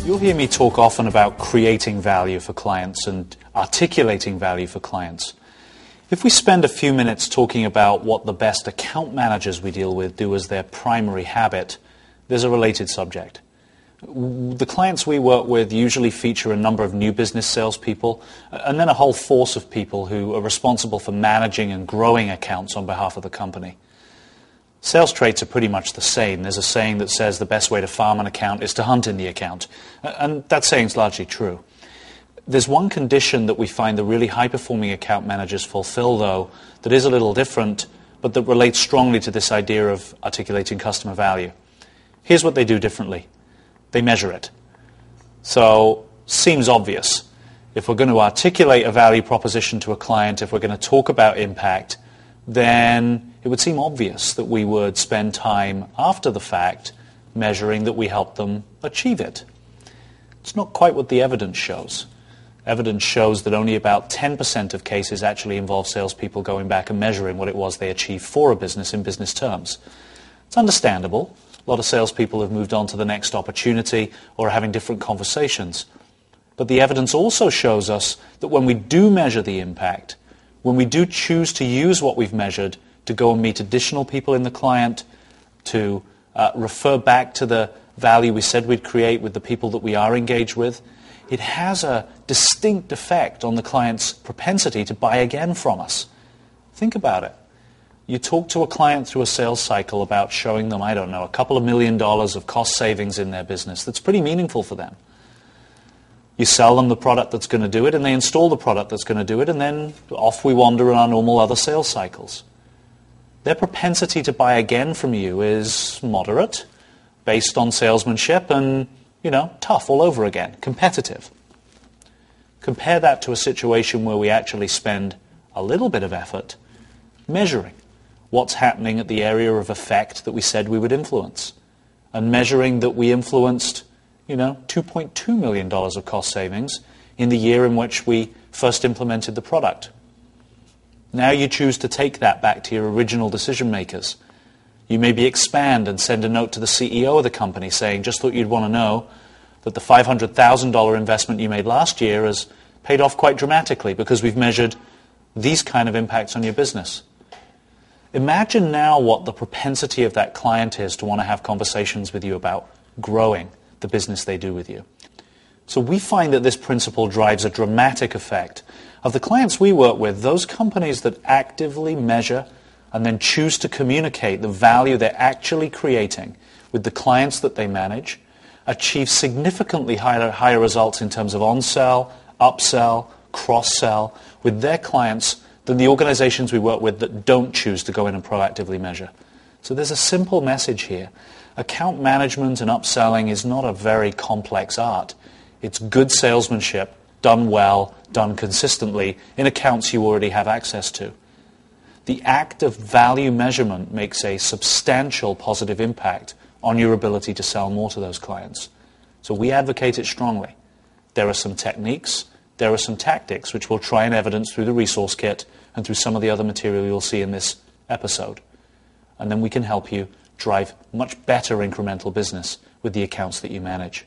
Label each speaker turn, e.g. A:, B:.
A: You'll hear me talk often about creating value for clients and articulating value for clients. If we spend a few minutes talking about what the best account managers we deal with do as their primary habit, there's a related subject. The clients we work with usually feature a number of new business salespeople and then a whole force of people who are responsible for managing and growing accounts on behalf of the company. Sales traits are pretty much the same. There's a saying that says the best way to farm an account is to hunt in the account. And that saying's largely true. There's one condition that we find the really high-performing account managers fulfill, though, that is a little different, but that relates strongly to this idea of articulating customer value. Here's what they do differently. They measure it. So, seems obvious. If we're going to articulate a value proposition to a client, if we're going to talk about impact, then it would seem obvious that we would spend time after the fact measuring that we helped them achieve it. It's not quite what the evidence shows. Evidence shows that only about 10% of cases actually involve salespeople going back and measuring what it was they achieved for a business in business terms. It's understandable. A lot of salespeople have moved on to the next opportunity or are having different conversations. But the evidence also shows us that when we do measure the impact, when we do choose to use what we've measured to go and meet additional people in the client, to refer back to the value we said we'd create with the people that we are engaged with, it has a distinct effect on the client's propensity to buy again from us. Think about it. You talk to a client through a sales cycle about showing them, I don't know, a couple of $1 million of cost savings in their business. That's pretty meaningful for them. You sell them the product that's going to do it, and they install the product that's going to do it, and then off we wander in our normal other sales cycles. Their propensity to buy again from you is moderate, based on salesmanship, and, tough all over again, competitive. Compare that to a situation where we actually spend a little bit of effort measuring what's happening at the area of effect that we said we would influence, and measuring that we influenced $2.2 million of cost savings in the year in which we first implemented the product. Now you choose to take that back to your original decision makers. You maybe expand and send a note to the CEO of the company saying, just thought you'd want to know that the $500,000 investment you made last year has paid off quite dramatically because we've measured these kind of impacts on your business. Imagine now what the propensity of that client is to want to have conversations with you about growing the business they do with you. So we find that this principle drives a dramatic effect. Of the clients we work with, those companies that actively measure and then choose to communicate the value they're actually creating with the clients that they manage achieve significantly higher results in terms of on-sell, upsell, cross-sell with their clients than the organizations we work with that don't choose to go in and proactively measure. So there's a simple message here. Account management and upselling is not a very complex art. It's good salesmanship, done well, done consistently, in accounts you already have access to. The act of value measurement makes a substantial positive impact on your ability to sell more to those clients. So we advocate it strongly. There are some techniques, there are some tactics which we'll try and evidence through the resource kit and through some of the other material you'll see in this episode. And then we can help you drive much better incremental business with the accounts that you manage.